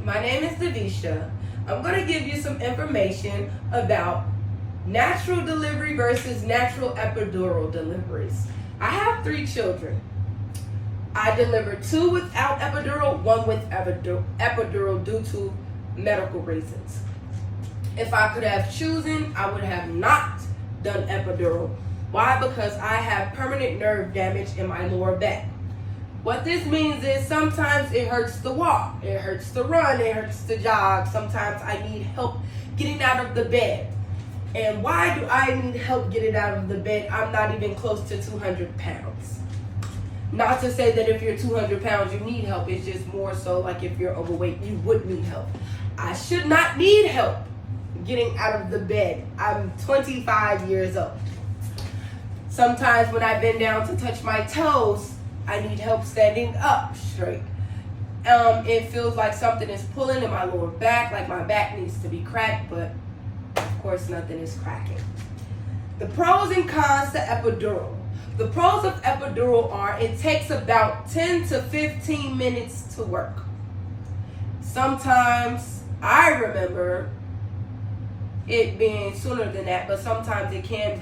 My name is Davisha. I'm going to give you some information about natural delivery versus natural epidural deliveries. I have 3 children. I delivered 2 without epidural, 1 with epidural due to medical reasons. If I could have chosen, I would have not done epidural. Why? Because I have permanent nerve damage in my lower back. What this means is sometimes it hurts to walk, it hurts to run, it hurts to jog. Sometimes I need help getting out of the bed. And why do I need help getting out of the bed? I'm not even close to 200 pounds. Not to say that if you're 200 pounds you need help, it's just more so like if you're overweight you would need help. I should not need help getting out of the bed. I'm 25 years old. Sometimes when I bend down to touch my toes, I need help standing up straight. It feels like something is pulling in my lower back, like my back needs to be cracked, but of course nothing is cracking. The pros and cons to epidural. The pros of epidural are it takes about 10 to 15 minutes to work. Sometimes I remember it being sooner than that, but sometimes it can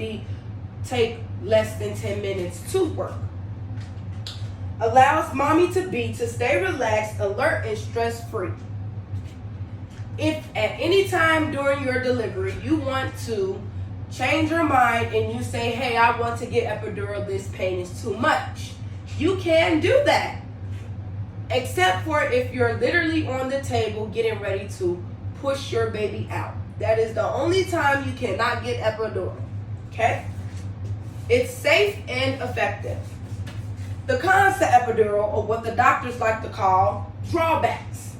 take less than 10 minutes to work. Allows mommy to stay relaxed, alert, and stress-free. If at any time during your delivery you want to change your mind and you say, hey, I want to get epidural, this pain is too much, you can do that. Except for if you're literally on the table getting ready to push your baby out. That is the only time you cannot get epidural. Okay? It's safe and effective. The cons to epidural, or what the doctors like to call drawbacks.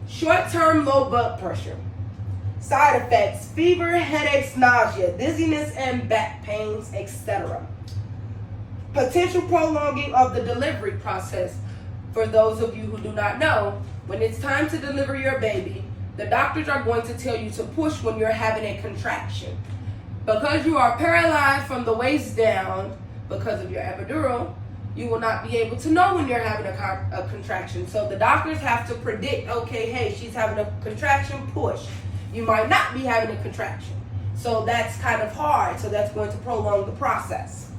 Short-term low blood pressure. Side effects: fever, headaches, nausea, dizziness, and back pains, etc. Potential prolonging of the delivery process. For those of you who do not know, when it's time to deliver your baby, the doctors are going to tell you to push when you're having a contraction. Because you are paralyzed from the waist down because of your epidural, you will not be able to know when you're having a contraction. So the doctors have to predict, okay, hey, she's having a contraction, push. You might not be having a contraction. So that's kind of hard. So that's going to prolong the process.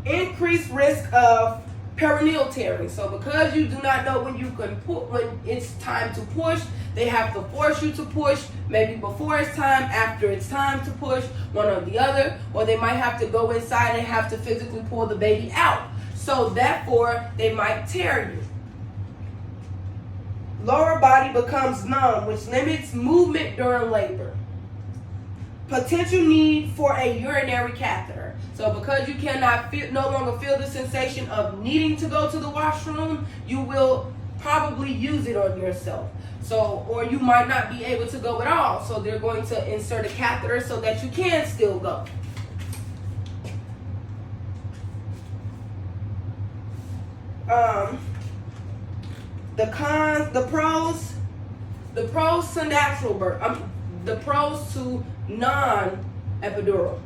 Increased risk of perineal tearing. So because you do not know when when it's time to push, they have to force you to push, maybe before it's time, after it's time to push, one or the other, or they might have to go inside and have to physically pull the baby out. So therefore, they might tear you. Lower body becomes numb, which limits movement during labor. Potential need for a urinary catheter. So because you cannot no longer feel the sensation of needing to go to the washroom, you will probably use it on yourself. So, or you might not be able to go at all. So they're going to insert a catheter so that you can still go. The cons, the pros to natural birth, the pros to non-epidural.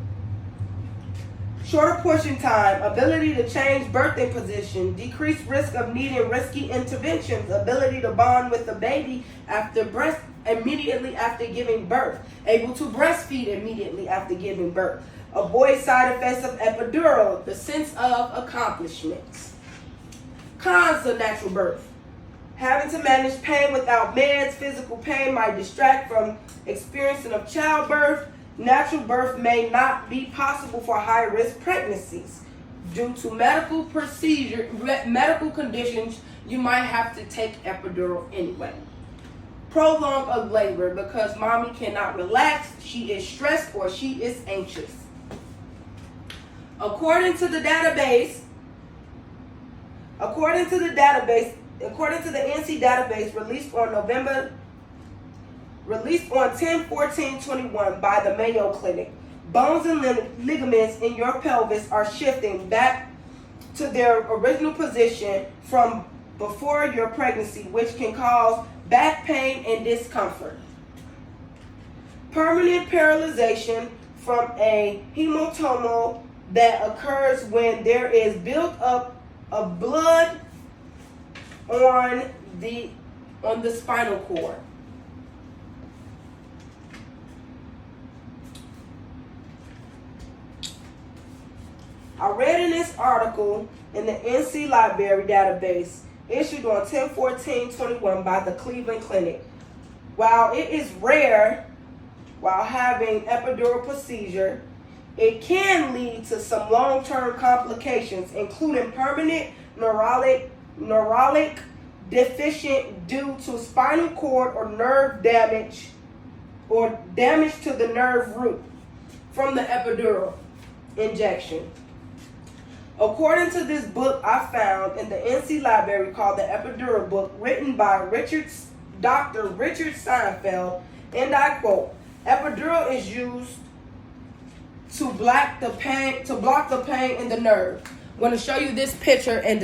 Shorter pushing time, ability to change birthing position, decreased risk of needing risky interventions, ability to bond with the baby immediately after giving birth, able to breastfeed immediately after giving birth, avoid side effects of epidural, the sense of accomplishments. Cons of natural birth. Having to manage pain without meds, physical pain might distract from experiencing of childbirth. Natural birth may not be possible for high-risk pregnancies. Due to medical conditions, you might have to take epidural anyway. Prolong of labor, because mommy cannot relax, she is stressed or she is anxious. According to the NC database released on 10/14/21 by the Mayo Clinic, bones and ligaments in your pelvis are shifting back to their original position from before your pregnancy, which can cause back pain and discomfort. Permanent paralyzation from a hematoma that occurs when there is build-up of blood on the spinal cord. I read in this article in the NC Library database issued on 10/14/21 by the Cleveland Clinic. While it is rare while having epidural procedure, it can lead to some long-term complications, including permanent neurologic deficient due to spinal cord or nerve damage or damage to the nerve root from the epidural injection. According to this book I found in the NC Library called the Epidural Book, written by Dr. Richard Seinfeld, and I quote, "Epidural is used to block the pain in the nerve." I'm going to show you this picture and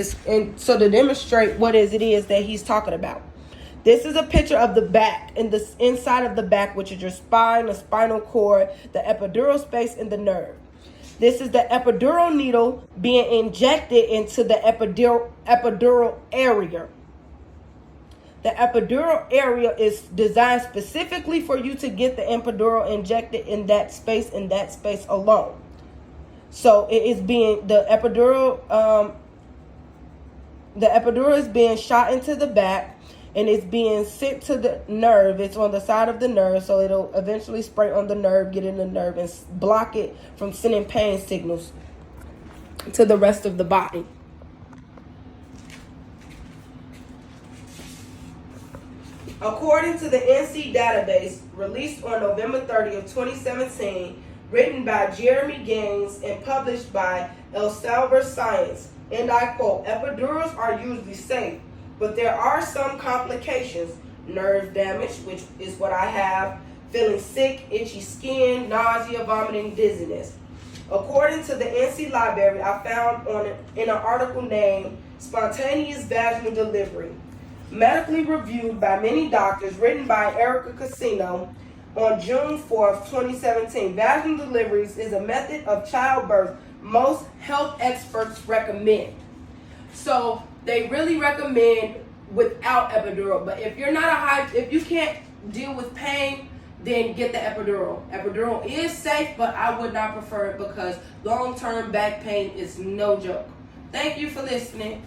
so to demonstrate what it is that he's talking about. This is a picture of the back and the inside of the back, which is your spine, the spinal cord, the epidural space, and the nerve. This is the epidural needle being injected into the epidural area. The epidural area is designed specifically for you to get the epidural injected in that space alone. So it is being the epidural is being shot into the back, and it's being sent to the nerve. It's on the side of the nerve, so it'll eventually spray on the nerve, get in the nerve, and block it from sending pain signals to the rest of the body. According to the NC database released on November 30th, 2017, written by Jeremy Gaines and published by Elsevier Science, and I quote, "Epidurals are usually safe, but there are some complications: nerve damage, which is what I have, feeling sick, itchy skin, nausea, vomiting, dizziness." According to the NC Library, I found in an article named "Spontaneous Vaginal Delivery," medically reviewed by many doctors, written by Erica Casino on June 4th, 2017. Vaginal deliveries is a method of childbirth most health experts recommend. So they really recommend without epidural. But if if you can't deal with pain, then get the epidural. Epidural is safe, but I would not prefer it because long-term back pain is no joke. Thank you for listening.